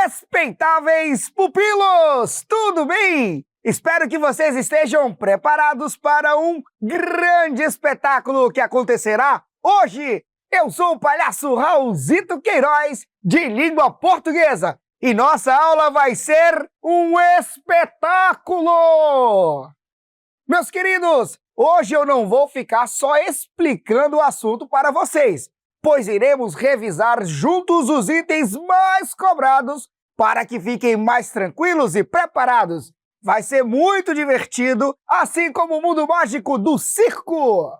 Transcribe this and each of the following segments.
Respeitáveis pupilos, tudo bem? Espero que vocês estejam preparados para um grande espetáculo que acontecerá hoje. Eu sou o palhaço Raulzito Queiroz, de língua portuguesa, e nossa aula vai ser um espetáculo! Meus queridos, hoje eu não vou ficar só explicando o assunto para vocês, pois iremos revisar juntos os itens mais cobrados para que fiquem mais tranquilos e preparados. Vai ser muito divertido, assim como o mundo mágico do circo!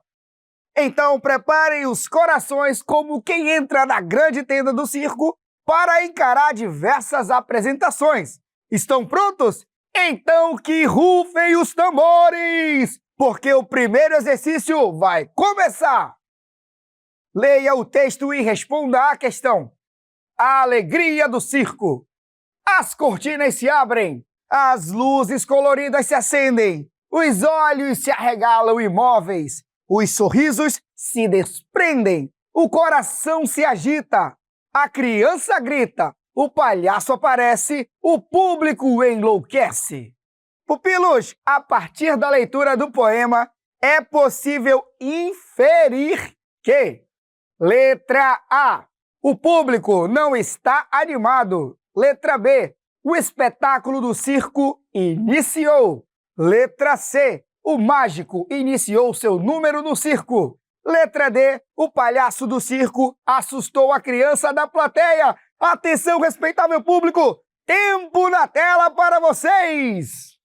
Então preparem os corações como quem entra na grande tenda do circo para encarar diversas apresentações. Estão prontos? Então que rufem os tambores, porque o primeiro exercício vai começar! Leia o texto e responda à questão. A alegria do circo. As cortinas se abrem, as luzes coloridas se acendem, os olhos se arregalam imóveis, os sorrisos se desprendem, o coração se agita, a criança grita, o palhaço aparece, o público enlouquece. Pupilos, a partir da leitura do poema, é possível inferir que: letra A, o público não está animado. Letra B, o espetáculo do circo iniciou. Letra C, o mágico iniciou seu número no circo. Letra D, o palhaço do circo assustou a criança da plateia. Atenção, respeitável público! Tempo na tela para vocês!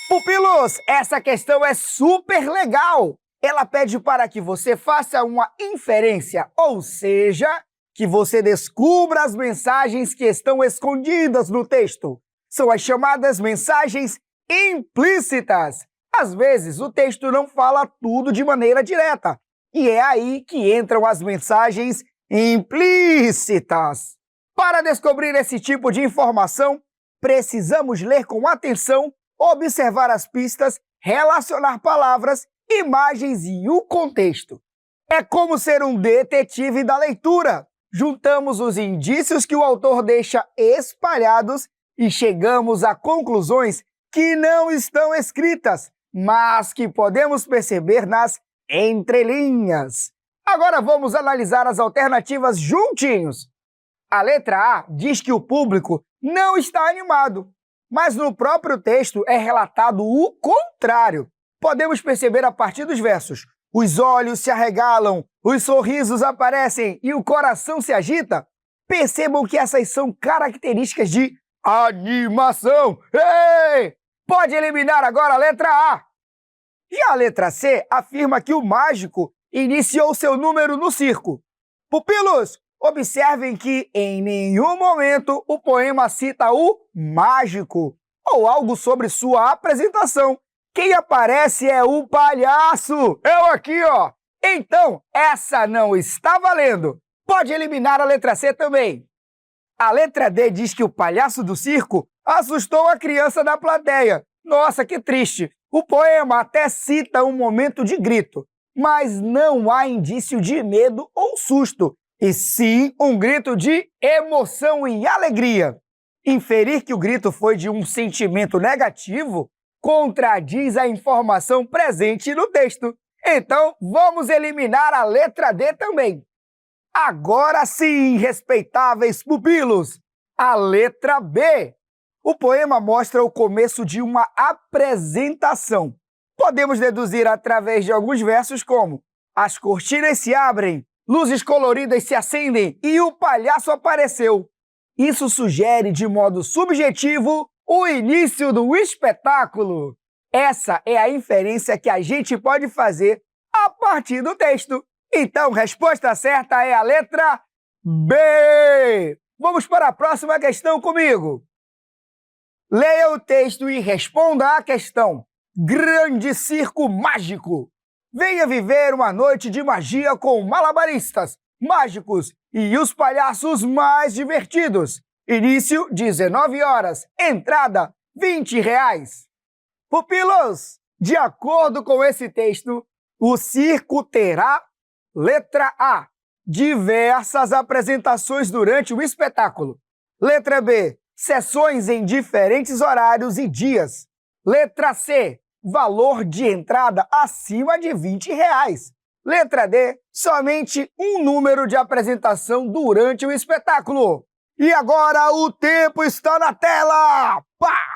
Pupilos, essa questão é super legal! Ela pede para que você faça uma inferência, ou seja, que você descubra as mensagens que estão escondidas no texto. São as chamadas mensagens implícitas. Às vezes, o texto não fala tudo de maneira direta, e é aí que entram as mensagens implícitas. Para descobrir esse tipo de informação, precisamos ler com atenção, observar as pistas, relacionar palavras, imagens e o contexto. É como ser um detetive da leitura. Juntamos os indícios que o autor deixa espalhados e chegamos a conclusões que não estão escritas, mas que podemos perceber nas entrelinhas. Agora vamos analisar as alternativas juntinhos. A letra A diz que o público não está animado, mas no próprio texto é relatado o contrário. Podemos perceber a partir dos versos: os olhos se arregalam, os sorrisos aparecem e o coração se agita. Percebam que essas são características de animação. Ei! Pode eliminar agora a letra A. Já a letra C afirma que o mágico iniciou seu número no circo. Pupilos, observem que em nenhum momento o poema cita o mágico ou algo sobre sua apresentação. Quem aparece é o palhaço. Eu aqui, ó. Então, essa não está valendo. Pode eliminar a letra C também. A letra D diz que o palhaço do circo assustou a criança da plateia. Nossa, que triste. O poema até cita um momento de grito, mas não há indício de medo ou susto, e sim um grito de emoção e alegria. Inferir que o grito foi de um sentimento negativo contradiz a informação presente no texto. Então, vamos eliminar a letra D também. Agora sim, respeitáveis pupilos, a letra B. O poema mostra o começo de uma apresentação. Podemos deduzir através de alguns versos como: as cortinas se abrem, luzes coloridas se acendem e o palhaço apareceu. Isso sugere de modo subjetivo o início do espetáculo. Essa é a inferência que a gente pode fazer a partir do texto. Então, resposta certa é a letra B. Vamos para a próxima questão comigo. Leia o texto e responda à questão. Grande circo mágico. Venha viver uma noite de magia com malabaristas, mágicos e os palhaços mais divertidos. Início, 19 horas. Entrada, R$20. Pupilos, de acordo com esse texto, o circo terá, letra A, diversas apresentações durante o espetáculo. Letra B, sessões em diferentes horários e dias. Letra C, valor de entrada acima de R$20. Letra D, somente um número de apresentação durante o espetáculo. E agora o tempo está na tela! Pá!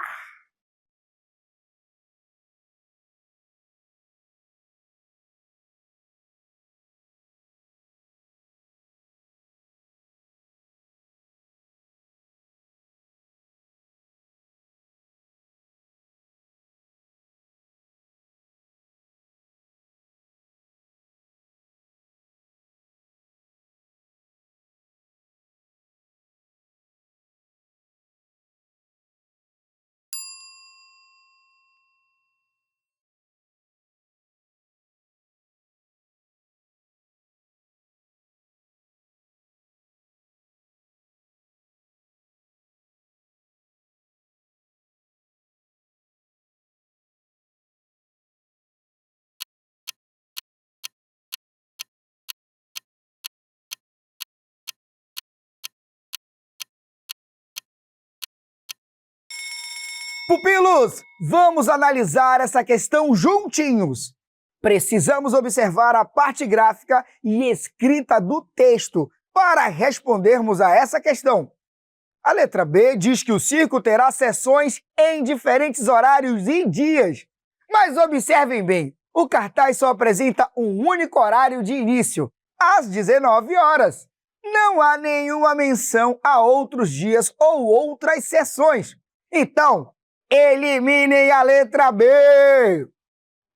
Pupilos, vamos analisar essa questão juntinhos. Precisamos observar a parte gráfica e escrita do texto para respondermos a essa questão. A letra B diz que o circo terá sessões em diferentes horários e dias. Mas observem bem, o cartaz só apresenta um único horário de início, às 19 horas. Não há nenhuma menção a outros dias ou outras sessões. Então, eliminem a letra B.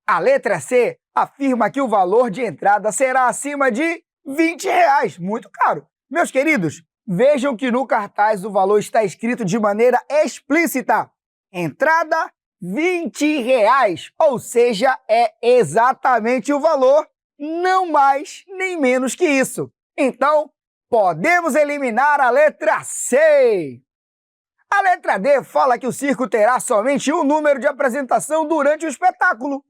A letra C afirma que o valor de entrada será acima de R$20. Muito caro. Meus queridos, vejam que no cartaz o valor está escrito de maneira explícita. Entrada, R$20. Ou seja, é exatamente o valor, não mais nem menos que isso. Então, podemos eliminar a letra C. A letra D fala que o circo terá somente um número de apresentação durante o espetáculo.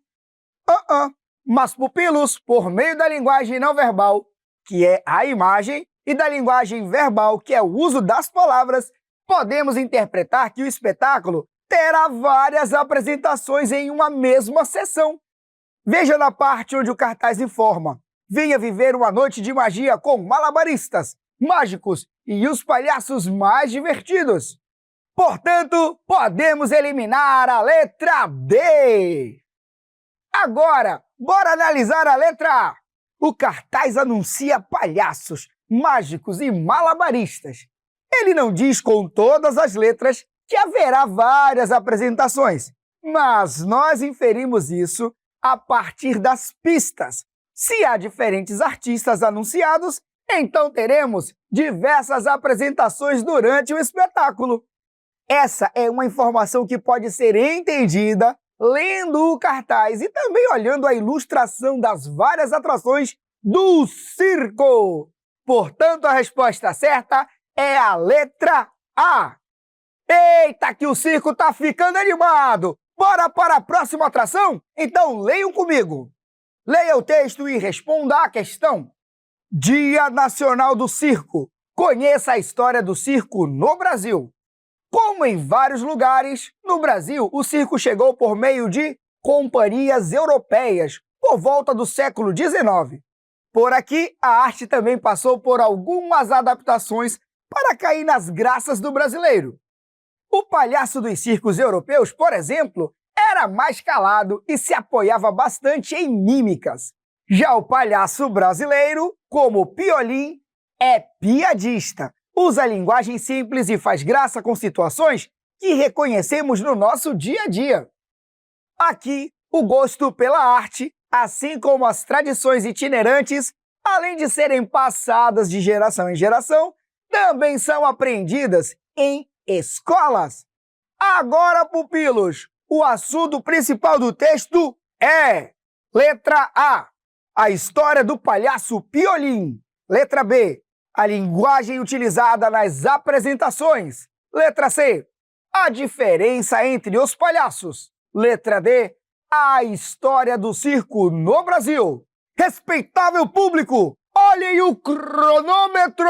Mas, pupilos, por meio da linguagem não verbal, que é a imagem, e da linguagem verbal, que é o uso das palavras, podemos interpretar que o espetáculo terá várias apresentações em uma mesma sessão. Veja na parte onde o cartaz informa: venha viver uma noite de magia com malabaristas, mágicos e os palhaços mais divertidos. Portanto, podemos eliminar a letra D. Agora, bora analisar a letra A. O cartaz anuncia palhaços, mágicos e malabaristas. Ele não diz com todas as letras que haverá várias apresentações, mas nós inferimos isso a partir das pistas. Se há diferentes artistas anunciados, então teremos diversas apresentações durante o espetáculo. Essa é uma informação que pode ser entendida lendo o cartaz e também olhando a ilustração das várias atrações do circo. Portanto, a resposta certa é a letra A. Eita, que o circo tá ficando animado! Bora para a próxima atração? Então leiam comigo. Leia o texto e responda à questão. Dia Nacional do Circo. Conheça a história do circo no Brasil. Como em vários lugares, no Brasil, o circo chegou por meio de companhias europeias, por volta do século XIX. Por aqui, a arte também passou por algumas adaptações para cair nas graças do brasileiro. O palhaço dos circos europeus, por exemplo, era mais calado e se apoiava bastante em mímicas. Já o palhaço brasileiro, como Piolim, é piadista, usa linguagem simples e faz graça com situações que reconhecemos no nosso dia a dia. Aqui, o gosto pela arte, assim como as tradições itinerantes, além de serem passadas de geração em geração, também são aprendidas em escolas. Agora, pupilos, o assunto principal do texto é: letra A, a história do palhaço Piolim. Letra B, a linguagem utilizada nas apresentações. Letra C, a diferença entre os palhaços. Letra D, a história do circo no Brasil. Respeitável público, olhem o cronômetro!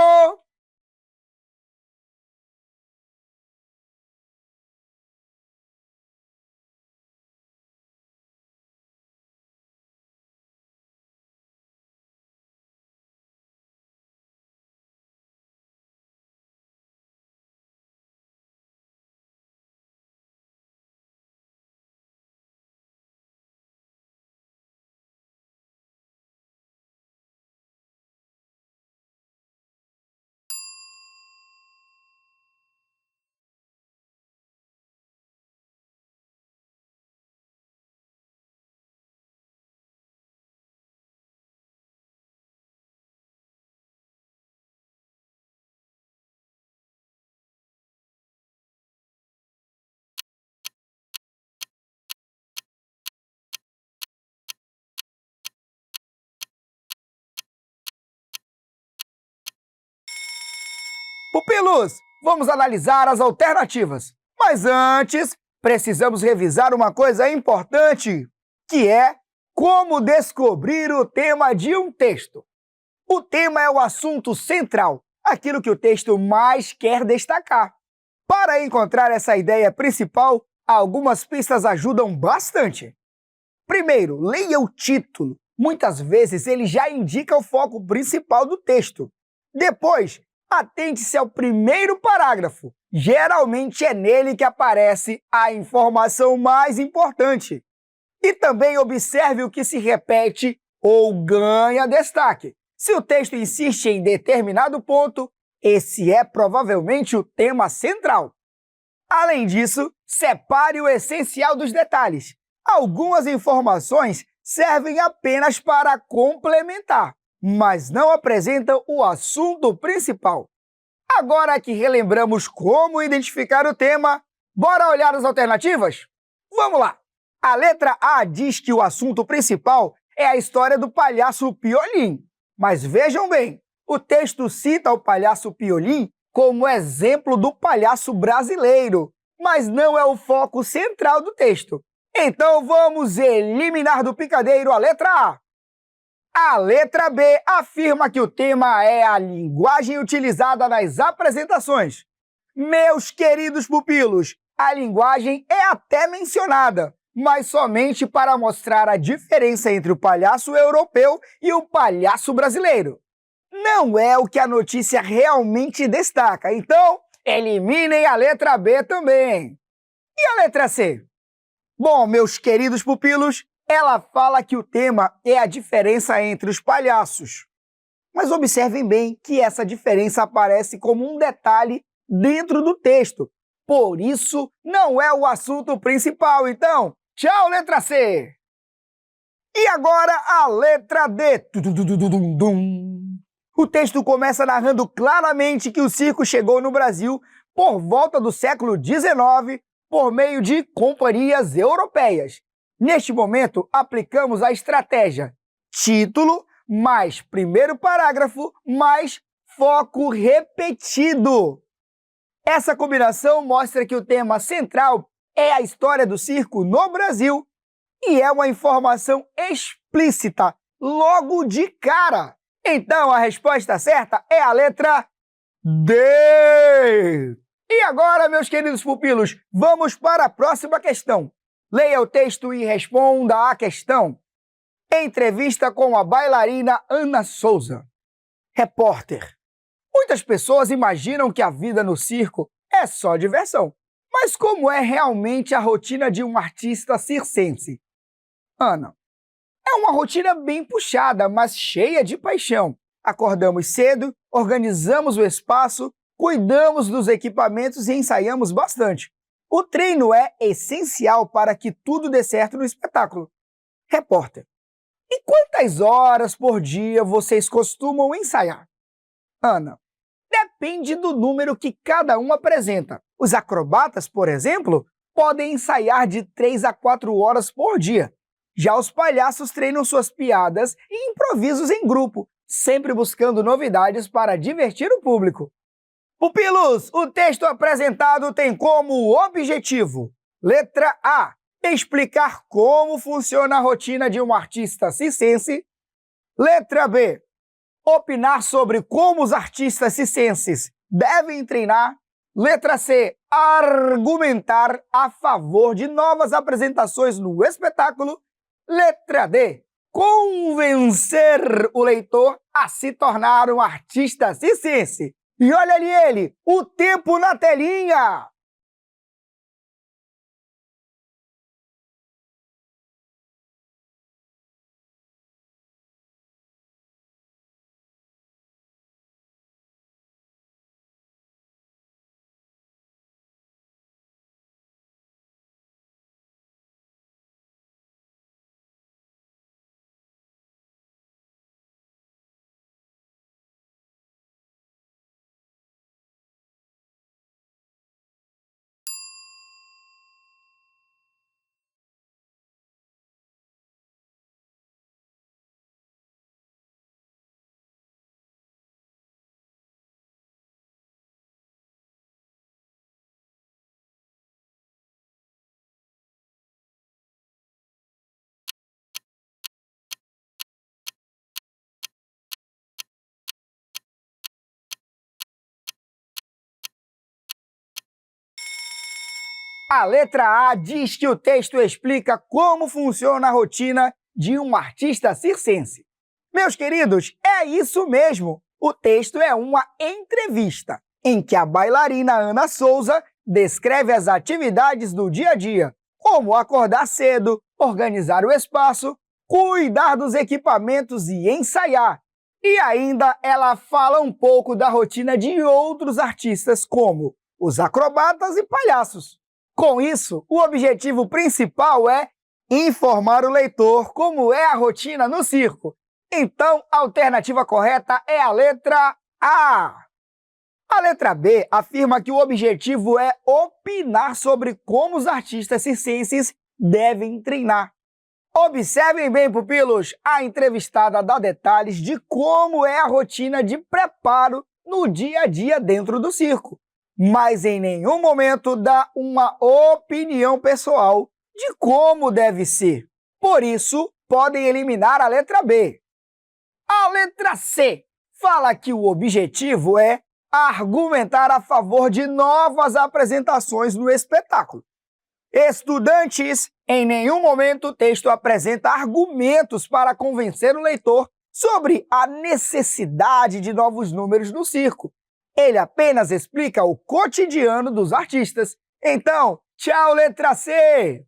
Pupilos, vamos analisar as alternativas. Mas antes, precisamos revisar uma coisa importante, que é como descobrir o tema de um texto. O tema é o assunto central, aquilo que o texto mais quer destacar. Para encontrar essa ideia principal, algumas pistas ajudam bastante. Primeiro, leia o título. Muitas vezes ele já indica o foco principal do texto. Depois, atente-se ao primeiro parágrafo. Geralmente é nele que aparece a informação mais importante. E também observe o que se repete ou ganha destaque. Se o texto insiste em determinado ponto, esse é provavelmente o tema central. Além disso, separe o essencial dos detalhes. Algumas informações servem apenas para complementar, mas não apresentam o assunto principal. Agora que relembramos como identificar o tema, bora olhar as alternativas? Vamos lá! A letra A diz que o assunto principal é a história do palhaço Piolim. Mas vejam bem, o texto cita o palhaço Piolim como exemplo do palhaço brasileiro, mas não é o foco central do texto. Então vamos eliminar do picadeiro a letra A. A letra B afirma que o tema é a linguagem utilizada nas apresentações. Meus queridos pupilos, a linguagem é até mencionada, mas somente para mostrar a diferença entre o palhaço europeu e o palhaço brasileiro. Não é o que a notícia realmente destaca, então eliminem a letra B também. E a letra C? Bom, meus queridos pupilos, ela fala que o tema é a diferença entre os palhaços. Mas observem bem que essa diferença aparece como um detalhe dentro do texto. Por isso, não é o assunto principal. Então, tchau, letra C! E agora a letra D. O texto começa narrando claramente que o circo chegou no Brasil por volta do século XIX por meio de companhias europeias. Neste momento, aplicamos a estratégia título mais primeiro parágrafo mais foco repetido. Essa combinação mostra que o tema central é a história do circo no Brasil e é uma informação explícita logo de cara. Então a resposta certa é a letra D. E agora, meus queridos pupilos, vamos para a próxima questão. Leia o texto e responda à questão. Entrevista com a bailarina Ana Souza. Repórter. Muitas pessoas imaginam que a vida no circo é só diversão. Mas como é realmente a rotina de um artista circense? Ana, é uma rotina bem puxada, mas cheia de paixão. Acordamos cedo, organizamos o espaço, cuidamos dos equipamentos e ensaiamos bastante. O treino é essencial para que tudo dê certo no espetáculo. Repórter, e quantas horas por dia vocês costumam ensaiar? Ana, depende do número que cada um apresenta. Os acrobatas, por exemplo, podem ensaiar de 3 a 4 horas por dia. Já os palhaços treinam suas piadas e improvisos em grupo, sempre buscando novidades para divertir o público. Pupilos, o texto apresentado tem como objetivo: letra A, explicar como funciona a rotina de um artista circense. Letra B, opinar sobre como os artistas circenses devem treinar. Letra C, argumentar a favor de novas apresentações no espetáculo. Letra D, convencer o leitor a se tornar um artista circense. E olha ali ele, o tempo na telinha! A letra A diz que o texto explica como funciona a rotina de um artista circense. Meus queridos, é isso mesmo! O texto é uma entrevista, em que a bailarina Ana Souza descreve as atividades do dia a dia, como acordar cedo, organizar o espaço, cuidar dos equipamentos e ensaiar. E ainda ela fala um pouco da rotina de outros artistas, como os acrobatas e palhaços. Com isso, o objetivo principal é informar o leitor como é a rotina no circo. Então, a alternativa correta é a letra A. A letra B afirma que o objetivo é opinar sobre como os artistas circenses devem treinar. Observem bem, pupilos, a entrevistada dá detalhes de como é a rotina de preparo no dia a dia dentro do circo, mas em nenhum momento dá uma opinião pessoal de como deve ser. Por isso, podem eliminar a letra B. A letra C fala que o objetivo é argumentar a favor de novas apresentações no espetáculo. Estudantes, em nenhum momento o texto apresenta argumentos para convencer o leitor sobre a necessidade de novos números no circo. Ele apenas explica o cotidiano dos artistas. Então, tchau, letra C!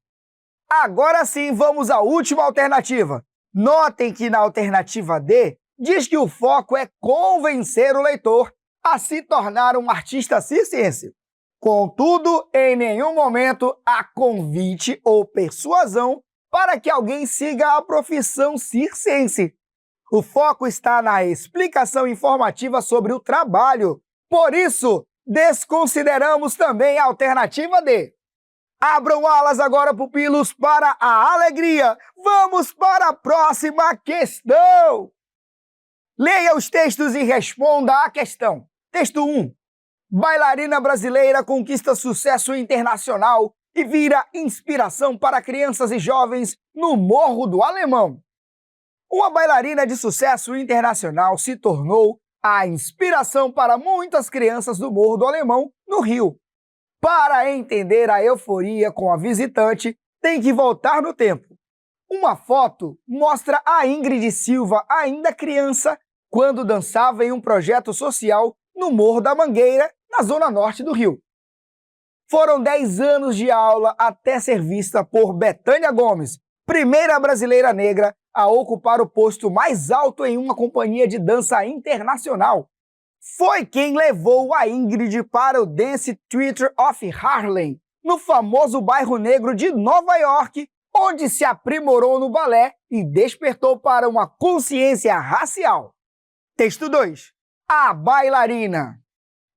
Agora sim, vamos à última alternativa. Notem que na alternativa D, diz que o foco é convencer o leitor a se tornar um artista circense. Contudo, em nenhum momento há convite ou persuasão para que alguém siga a profissão circense. O foco está na explicação informativa sobre o trabalho. Por isso, desconsideramos também a alternativa D. Abram alas agora, pupilos, para a alegria. Vamos para a próxima questão. Leia os textos e responda à questão. Texto 1. Bailarina brasileira conquista sucesso internacional e vira inspiração para crianças e jovens no Morro do Alemão. Uma bailarina de sucesso internacional se tornou a inspiração para muitas crianças do Morro do Alemão, no Rio. Para entender a euforia com a visitante, tem que voltar no tempo. Uma foto mostra a Ingrid Silva, ainda criança, quando dançava em um projeto social no Morro da Mangueira, na zona norte do Rio. Foram 10 anos de aula até ser vista por Bethânia Gomes, primeira brasileira negra a ocupar o posto mais alto em uma companhia de dança internacional. Foi quem levou a Ingrid para o Dance Theatre of Harlem, no famoso bairro negro de Nova York, onde se aprimorou no balé e despertou para uma consciência racial. Texto 2. A bailarina.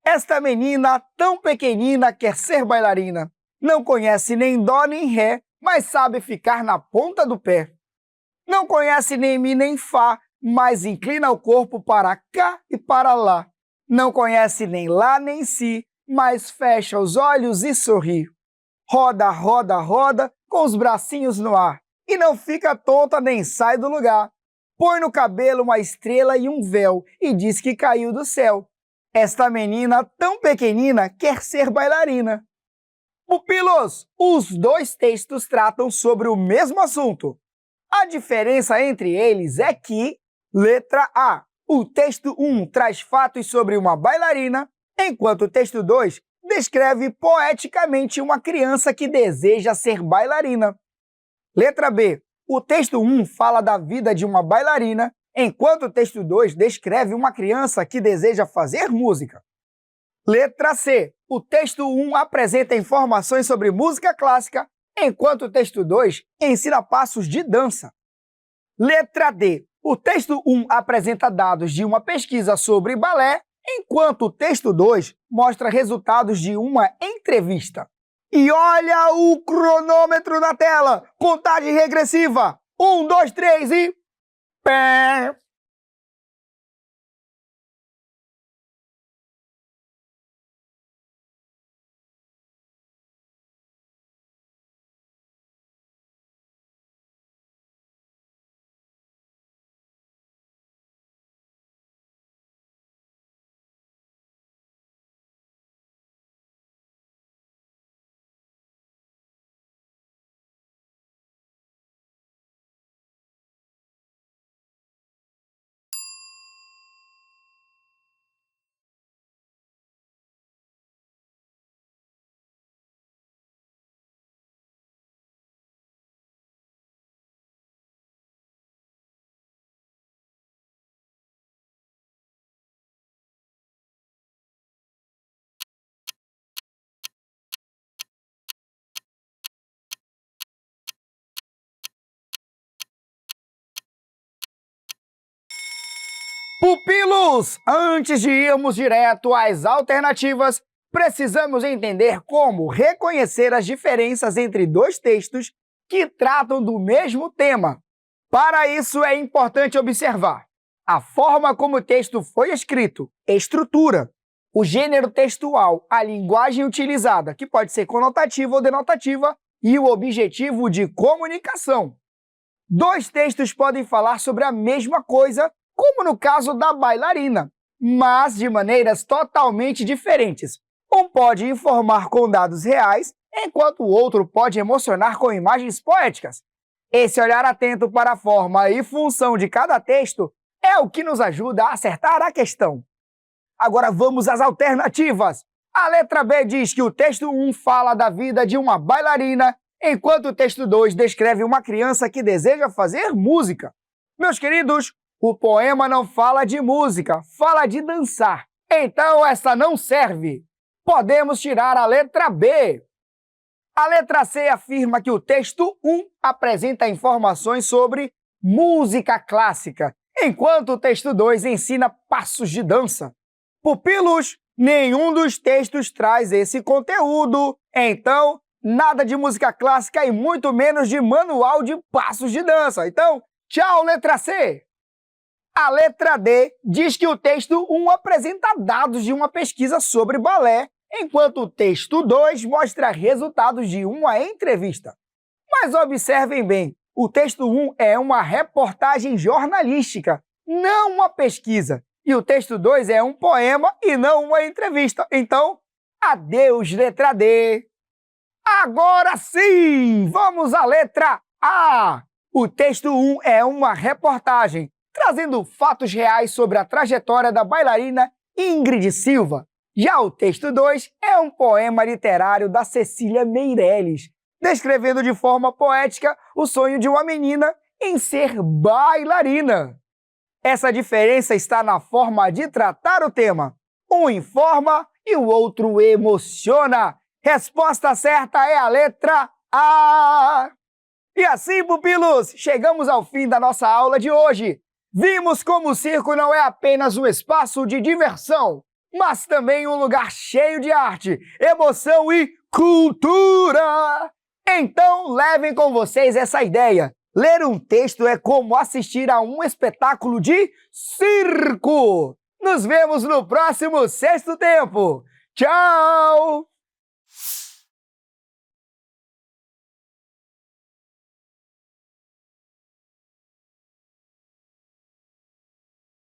Esta menina tão pequenina quer ser bailarina. Não conhece nem dó nem ré, mas sabe ficar na ponta do pé. Não conhece nem mi nem fá, mas inclina o corpo para cá e para lá. Não conhece nem lá nem si, mas fecha os olhos e sorri. Roda, roda, roda, com os bracinhos no ar. E não fica tonta nem sai do lugar. Põe no cabelo uma estrela e um véu, e diz que caiu do céu. Esta menina tão pequenina quer ser bailarina. Pupilos, os dois textos tratam sobre o mesmo assunto. A diferença entre eles é que, letra A, o texto 1 traz fatos sobre uma bailarina, enquanto o texto 2 descreve poeticamente uma criança que deseja ser bailarina. Letra B, o texto 1 fala da vida de uma bailarina, enquanto o texto 2 descreve uma criança que deseja fazer música. Letra C, o texto 1 apresenta informações sobre música clássica, enquanto o texto 2 ensina passos de dança. Letra D, o texto 1 apresenta dados de uma pesquisa sobre balé, enquanto o texto 2 mostra resultados de uma entrevista. E olha o cronômetro na tela! Contagem regressiva! 1, 2, 3 e... Pé! Pupilos! Antes de irmos direto às alternativas, precisamos entender como reconhecer as diferenças entre dois textos que tratam do mesmo tema. Para isso, é importante observar a forma como o texto foi escrito, estrutura, o gênero textual, a linguagem utilizada, que pode ser conotativa ou denotativa, e o objetivo de comunicação. Dois textos podem falar sobre a mesma coisa, como no caso da bailarina, mas de maneiras totalmente diferentes. Um pode informar com dados reais, enquanto o outro pode emocionar com imagens poéticas. Esse olhar atento para a forma e função de cada texto é o que nos ajuda a acertar a questão. Agora vamos às alternativas. A letra B diz que o texto 1 fala da vida de uma bailarina, enquanto o texto 2 descreve uma criança que deseja fazer música. Meus queridos, o poema não fala de música, fala de dançar. Então essa não serve. Podemos tirar a letra B. A letra C afirma que o texto 1 apresenta informações sobre música clássica, enquanto o texto 2 ensina passos de dança. Pupilos, nenhum dos textos traz esse conteúdo. Então, nada de música clássica e muito menos de manual de passos de dança. Então, tchau, letra C! A letra D diz que o texto 1 apresenta dados de uma pesquisa sobre balé, enquanto o texto 2 mostra resultados de uma entrevista. Mas observem bem, o texto 1 é uma reportagem jornalística, não uma pesquisa. E o texto 2 é um poema e não uma entrevista. Então, adeus, letra D! Agora sim, vamos à letra A. O texto 1 é uma reportagem, trazendo fatos reais sobre a trajetória da bailarina Ingrid Silva. Já o texto 2 é um poema literário da Cecília Meirelles, descrevendo de forma poética o sonho de uma menina em ser bailarina. Essa diferença está na forma de tratar o tema. Um informa e o outro emociona. Resposta certa é a letra A. E assim, pupilos, chegamos ao fim da nossa aula de hoje. Vimos como o circo não é apenas um espaço de diversão, mas também um lugar cheio de arte, emoção e cultura. Então, levem com vocês essa ideia. Ler um texto é como assistir a um espetáculo de circo. Nos vemos no próximo Sexto Tempo. Tchau!